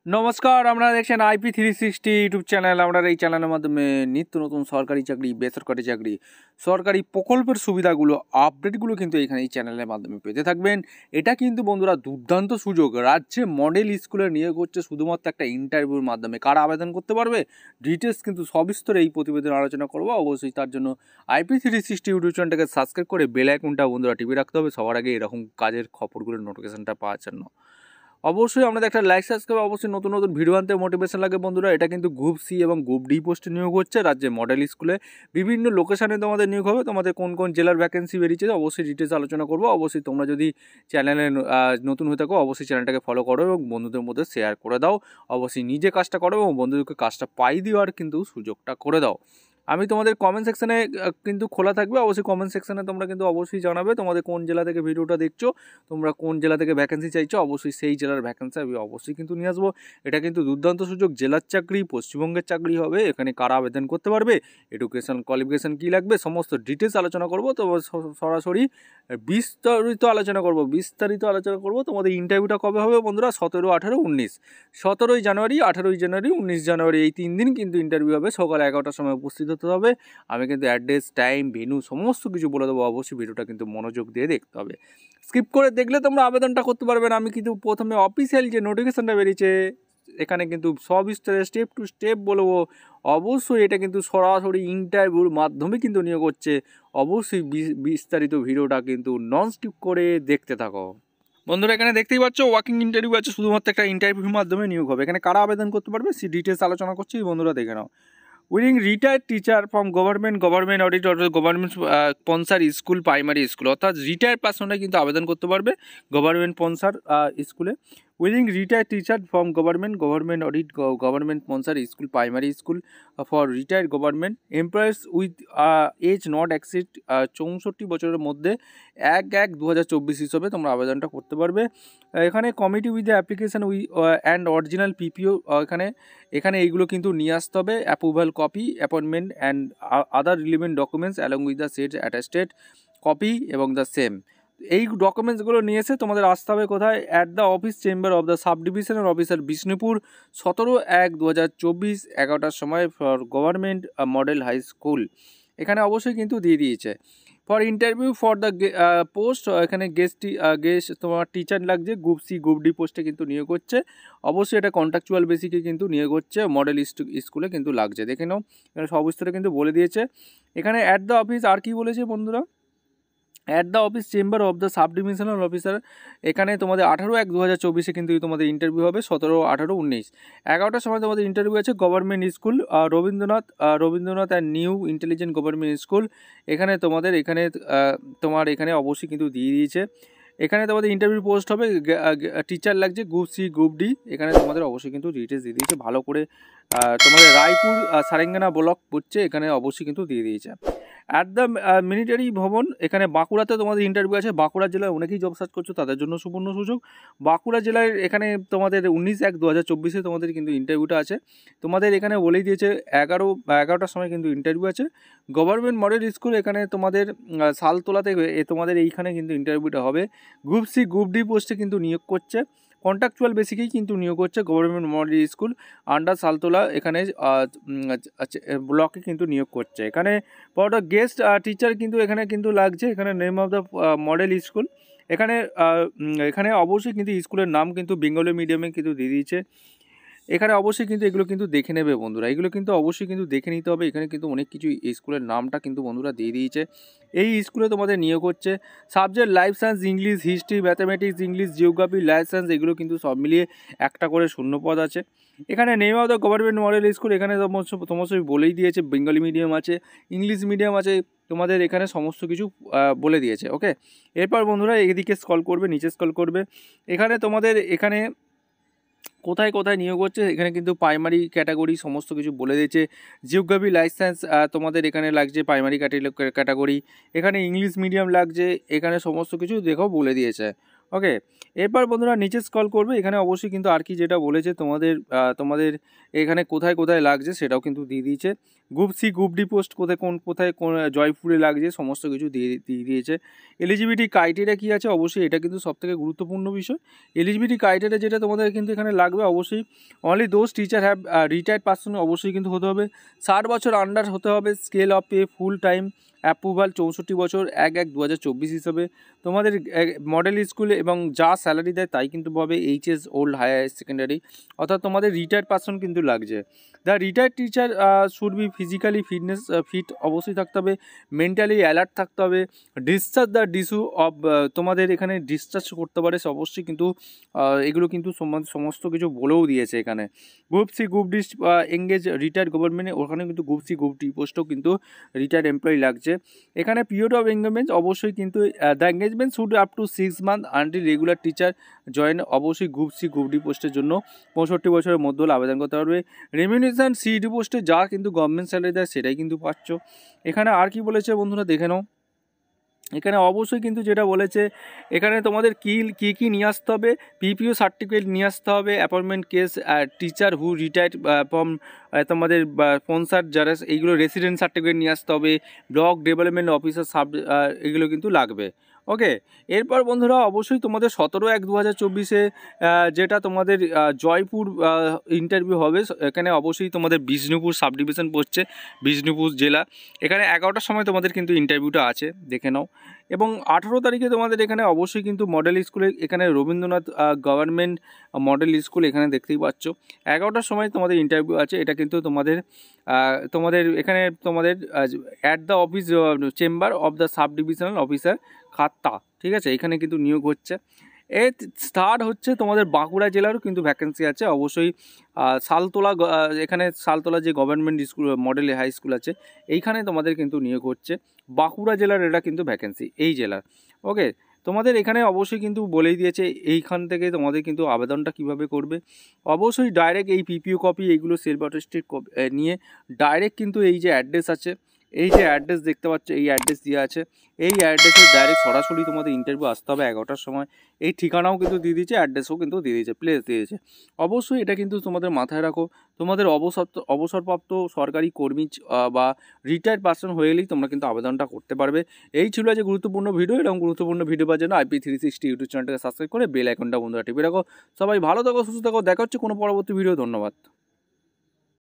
নমস্কার, আপনারা দেখছেন IP360 ইউটিউব চ্যানেল। আমরা এই চ্যানেলের মাধ্যমে নিত্য নতুন সরকারি চাকরি, বেসরকারি চাকরি, সরকারি প্রকল্পের সুবিধাগুলো, আপডেটগুলো কিন্তু এখানে এই চ্যানেলের মাধ্যমে পেতে থাকবেন। এটা কিন্তু বন্ধুরা দুর্দান্ত সুযোগ। রাজ্যে মডেল স্কুলে নিয়োগ হচ্ছে শুধুমাত্র একটা ইন্টারভিউর মাধ্যমে। কারা আবেদন করতে পারবে, ডিটেলস কিন্তু সবিস্তরে এই প্রতিবেদন আলোচনা করবো। অবশ্যই তার জন্য IP360 ইউটিউব চ্যানেলটাকে সাবস্ক্রাইব করে বেল আইকনটা বন্ধুরা টিপে রাখতে হবে সবার আগে এরকম কাজের খবরগুলোর নোটিফিকেশনটা পাওয়ার জন্য। অবশ্যই আপনাদের একটা লাইক সাবস্ক্রাইব, অবশ্যই নতুন নতুন ভিডিও আনতে মোটিভেশন লাগে বন্ধুরা। এটা কিন্তু গ্রুপ সি এবং গ্রুপ ডি পোস্টে নিয়োগ হচ্ছে রাজ্যে মডেল স্কুলে। বিভিন্ন লোকেশানে তোমাদের নিয়োগ হবে। তোমাদের কোন কোন জেলার ভ্যাকেন্সি বেরিয়েছে অবশ্যই ডিটেলস আলোচনা করবো। অবশ্যই তোমরা যদি চ্যানেলে নতুন হয়ে থাকো অবশ্যই চ্যানেলটাকে ফলো করো এবং বন্ধুদের মধ্যে শেয়ার করে দাও। অবশ্যই নিজে কাজটা করো এবং বন্ধুদেরকে কাজটা পাই দেওয়ার কিন্তু সুযোগটা করে দাও। আমি তোমাদের কমেন্ট সেকশানে কিন্তু খোলা থাকবে। অবশ্যই কমেন্ট সেকশানে তোমরা কিন্তু অবশ্যই জানাবে তোমাদের কোন জেলা থেকে ভিডিওটা দেখছো, তোমরা কোন জেলা থেকে ভ্যাকেন্সি চাইছো। অবশ্যই সেই জেলার ভ্যাকেন্সি আমি অবশ্যই কিন্তু নিয়ে আসবো। এটা কিন্তু দুর্দান্ত সুযোগ। জেলার চাকরি, পশ্চিমবঙ্গের চাকরি হবে। এখানে কারা আবেদন করতে পারবে, এডুকেশন কোয়ালিফিকেশান কী লাগবে, সমস্ত ডিটেলস আলোচনা করবো। তো সরাসরি বিস্তারিত আলোচনা করবো। তোমাদের ইন্টারভিউটা কবে হবে বন্ধুরা? 17, 18, 19। 17ই জানুয়ারি, 18ই জানুয়ারি, 19 জানুয়ারি এই 3 দিন কিন্তু ইন্টারভিউ হবে। সকাল 11টার সময় উপস্থিত হতে হবে। আমি কিন্তু অ্যাড্রেস, টাইম, ভেন্যু সমস্ত কিছু বলে দেবো। অবশ্যই ভিডিওটা কিন্তু মনোযোগ দিয়ে দেখতে হবে। স্কিপ করে দেখলে তোমরা আবেদনটা করতে পারবে না। আমি কিন্তু প্রথমে অফিসিয়াল যে নোটিফিকেশানটা বেরিয়েছে এখানে কিন্তু সবিস্তারে স্টেপ টু স্টেপ বলবো। অবশ্যই এটা কিন্তু সরাসরি ইন্টারভিউর মাধ্যমে কিন্তু নিয়োগ হচ্ছে। অবশ্যই বিস্তারিত ভিডিওটা কিন্তু নন স্কিপ করে দেখতে থাকো বন্ধুরা। এখানে দেখতেই পাচ্ছ ওয়াকিং ইন্টারভিউ আছে, শুধুমাত্র একটা ইন্টারভিউর মাধ্যমে নিয়োগ হবে। এখানে কারা আবেদন করতে পারবে সেই ডিটেলস আলোচনা করছি বন্ধুরা, দেখে নাও। Willing retired teacher from government aided অর্থাৎ government sponsor school, primary school, অর্থাৎ রিটায়ার্ড পার্সনরা কিন্তু আবেদন করতে পারবে গভর্নমেন্ট স্পন্সার স্কুলে। Willing retired teacher from government aided government sponsor school, primary school for retired government employees with age not exceed 64 বছরের মধ্যে 1/1/2024 হিসেবে তোমরা আবেদনটা করতে পারবে। এখানে committee with the application and original PPO এখানে এইগুলো কিন্তু নিয়ে আসতে হবে। Approval copy, appointment and other relevant documents along with the সেট অ্যাটাস্টেড কপি এবং দ্য সেম। এই ডকুমেন্টসগুলো নিয়ে এসে তোমাদের আসতে হবে কোথায়? At the office chamber of the sub divisional officer Bishnupur, 17/1/2024 11টার সময় for government model high school. এখানে অবশ্যই কিন্তু দিয়ে দিয়েছে। For interview for the post এখানে গেস্ট তোমার টিচার লাগছে। গ্রুপ সি গ্রুপ ডি পোস্টে কিন্তু নিয়োগ হচ্ছে। অবশ্যই এটা কন্ট্রাকচুয়াল বেসিকে কিন্তু নিয়োগ হচ্ছে। মডেল স্কুলে কিন্তু লাগছে, দেখে নাও। এখানে সবিস্তারে কিন্তু বলে দিয়েছে। এখানে অ্যাট দ্য অফিস আর কি বলেছে বন্ধুরা? At the office chamber of the sub divisional officer. এখানে তোমাদের 18/1/2024 কিন্তু তোমাদের ইন্টারভিউ হবে। 17, 18, 19 11টার সময় তোমাদের ইন্টারভিউ আছে। Government school Rabindranath and new intelligent government school. এখানে এখানে অবশ্যই কিন্তু দিয়ে দিয়েছে। এখানে তোমাদের ইন্টারভিউ পোস্ট হবে। টিচার লাগছে গ্রুপ সি গ্রুপ ডি। এখানে তোমাদের অবশ্যই কিন্তু ডিটেলস দিয়ে দিয়েছে ভালো করে। তোমাদের রায়পুর সারেঙ্গানা ব্লক পড়ছে, এখানে অবশ্যই কিন্তু দিয়ে দিয়েছে। অ্যাট দ্য মিলিটারি ভবন এখানে বাঁকুড়াতে তোমাদের ইন্টারভিউ আছে। বাঁকুড়া জেলায় অনেকেই জব সার্চ করছো, তাদের জন্য সুবর্ণ সুযোগ। বাঁকুড়া জেলায় এখানে তোমাদের 19/1/2024 তোমাদের কিন্তু ইন্টারভিউটা আছে। তোমাদের এখানে বলেই দিয়েছে 11টার সময় কিন্তু ইন্টারভিউ আছে। গভর্নমেন্ট মডেল স্কুল এখানে তোমাদের সালতোলা থেকে তোমাদের এইখানে কিন্তু ইন্টারভিউটা হবে। গ্রুপ সি গ্রুপ ডি পোস্টে কিন্তু নিয়োগ করছে। কন্ট্রাকচুয়াল বেসিকেই কিন্তু নিয়োগ হচ্ছে। গভর্নমেন্ট মডেল স্কুল আন্ডার সালতোলা এখানে ব্লকে কিন্তু নিয়োগ করছে। এখানে পর গেস্ট টিচার কিন্তু এখানে কিন্তু লাগছে। এখানে name of the model school. এখানে অবশ্যই কিন্তু স্কুলের নাম কিন্তু বেঙ্গলি মিডিয়ামে কিন্তু দিয়ে দিয়েছে। এখানে অবশ্যই কিন্তু এগুলো কিন্তু দেখে নেবে বন্ধুরা, এগুলো কিন্তু অবশ্যই কিন্তু দেখে নিতে হবে। এখানে কিন্তু অনেক কিছু এই স্কুলের নামটা কিন্তু বন্ধুরা দিয়ে দিয়েছে। এই স্কুলে তোমাদের নিয়োগ হচ্ছে। Subject life science, English, history, mathematics, English, geography, life science এগুলো কিন্তু সব মিলিয়ে একটা করে শূন্যপদ আছে। এখানে name of the government model school এখানে সমস্ত বলেই দিয়েছে। বেঙ্গলি মিডিয়াম আছে, ইংলিশ মিডিয়াম আছে, তোমাদের এখানে সমস্ত কিছু বলে দিয়েছে। ওকে, এরপর বন্ধুরা এদিকে স্ক্রল করবে, নিচে স্ক্রল করবে। এখানে তোমাদের এখানে কোথায় কোথায় নিয়োগ হচ্ছে এখানে কিন্তু প্রাইমারি ক্যাটাগরি সমস্ত কিছু বলে দিয়েছে। জিওগ্রাফি লাইসেন্স তোমাদের এখানে লাগছে প্রাইমারি ক্যাটাগরি। এখানে ইংলিশ মিডিয়াম লাগছে, এখানে সমস্ত কিছু দেখো বলে দিয়েছে। ওকে, এরপর বন্ধুরা নিচে স্ক্রল করবে, এখানে অবশ্যই কিন্তু আর কি যেটা বলেছে তোমাদের এখানে কোথায় কোথায় লাগছে সেটাও কিন্তু দিয়ে দিয়েছে। Group C group D post কোথায় কোন জয়পুরে লাগছে সমস্ত কিছু দিয়ে দিয়েছে। এলিজিবিলিটি ক্রাইটেরিয়া কী আছে, অবশ্যই এটা কিন্তু সবথেকে গুরুত্বপূর্ণ বিষয়। এলিজিবিলিটি ক্রাইটেরিয়া যেটা তোমাদের কিন্তু এখানে লাগবে, অবশ্যই only those teacher have retired person অবশ্যই কিন্তু হতে হবে, 60 বছর আন্ডার হতে হবে, scale of pay full time approval 64 বছর 1/1/2024 হিসাবে। তোমাদের মডেল স্কুলে এবং যা স্যালারি দেয় তাই কিন্তু পাবে, এইচএস ওল্ড হায়ার সেকেন্ডারি, অর্থাৎ তোমাদের রিটায়ার্ড পার্সন কিন্তু লাগছে। The retired teacher should be physically fit অবশ্যই থাকতে হবে, মেন্টালি অ্যালার্ট থাকতে হবে, ডিসচার্জ দ্য ডিস্যু অফ তোমাদের এখানে ডিসচার্জ করতে পারে সে অবশ্যই কিন্তু এগুলো কিন্তু সমস্ত কিছু বলেও দিয়েছে এখানে। Group C group D engage retired গভর্নমেন্টে, ওখানে কিন্তু গ্রুপ সি গ্রুপ ডি পোস্টেও কিন্তু রিটায়ার্ড এমপ্লয়ি লাগছে। এখানে পিরিয়ড অফ এঙ্গেজমেন্ট অবশ্যই কিন্তু the engagement should up to 6 month until regular teacher join, অবশ্যই গ্রুপ সি গ্রুপ ডি পোস্টের জন্য 65 বছরের মধ্যে হলে আবেদন করতে পারবে। রেমিউনেশন সিডি পোস্টে যা কিন্তু গভর্নমেন্ট স্যালারি দেয় সেটাই কিন্তু পাচ্ছ। এখানে আর কি বলেছে বন্ধুরা দেখে নাও, এখানে অবশ্যই কিন্তু যেটা বলেছে এখানে তোমাদের কী নিয়ে আসতে হবে, পিপিও সার্টিফিকেট নিয়ে আসতে হবে, appointment case teacher who retired from তোমাদের স্পন্সার যারা এইগুলো রেসিডেন্ট সার্টিফিকেট নিয়ে আসতে হবে, ব্লক ডেভেলপমেন্ট অফিসার এগুলো কিন্তু লাগবে। ওকে, এরপর বন্ধুরা অবশ্যই তোমাদের 17/1/2024 যেটা তোমাদের জয়পুর ইন্টারভিউ হবে, এখানে অবশ্যই তোমাদের বিষ্ণুপুর সাব ডিভিশন পড়ছে, বিষ্ণুপুর জেলা। এখানে 11টার সময় তোমাদের কিন্তু ইন্টারভিউটা আছে, দেখে নাও। এবং 18 তারিখে তোমাদের এখানে অবশ্যই কিন্তু মডেল স্কুলে, এখানে রবীন্দ্রনাথ গভর্নমেন্ট মডেল স্কুল এখানে দেখতেই পাচ্ছ, 11টার সময় তোমাদের ইন্টারভিউ আছে। এটা কিন্তু তোমাদের এখানে তোমাদের at the office chamber of the sub divisional officer খাত্তা, ঠিক আছে, এখানে কিন্তু নিয়োগ হচ্ছে। স্টার্ট হচ্ছে তোমাদের বাঁকুড়া জেলারও কিন্তু ভ্যাকেন্সি আছে অবশ্যই। সালতোলা এখানে সালতোলা যে government school model high school আছে এইখানে তোমাদের কিন্তু নিয়োগ হচ্ছে, বাঁকুড়া জেলার এটা কিন্তু ভ্যাকেন্সি এই জেলার। ওকে, তোমাদের এখানে অবশ্যই কিন্তু বলেই দিয়েছে এইখান থেকে তোমাদের কিন্তু আবেদনটা কিভাবে করবে। অবশ্যই ডাইরেক্ট এই পিপিও কপি এইগুলো সেলফ অ্যাটেস্টেড নিয়ে ডাইরেক্ট কিন্তু এই যে অ্যাড্রেস আছে, এই যে অ্যাড্রেস দেখতে পাচ্ছ এই অ্যাড্রেস দেওয়া আছে, এই অ্যাড্রেসে ডাইরেক্ট সরাসরি তোমাদের ইন্টারভিউ আসতে হবে 11টার সময়। এই ঠিকানাও কিন্তু দিয়ে দিয়েছে, অ্যাড্রেসও কিন্তু দিয়ে দিয়েছে, প্লেস দিয়ে দিয়েছে। অবশ্যই এটা কিন্তু তোমাদের মাথায় রাখো, তোমাদের অবসরপ্রাপ্ত সরকারি কর্মী বা রিটায়ার্ড পার্সন হয়ে গেলেই তোমরা কিন্তু আবেদনটা করতে পারবে। এই ছিল যে গুরুত্বপূর্ণ ভিডিও, এরকম গুরুত্বপূর্ণ ভিডিও পাওয়ার জন্য IP360 ইউটিউব চ্যানেলটাকে সাবস্ক্রাইব করে বেল আইকনটা বন্ধুরা টিপে রাখো। সবাই ভালো থাকো, সুস্থ থাকো, দেখা হচ্ছে কোনো পরবর্তী ভিডিও। ধন্যবাদ।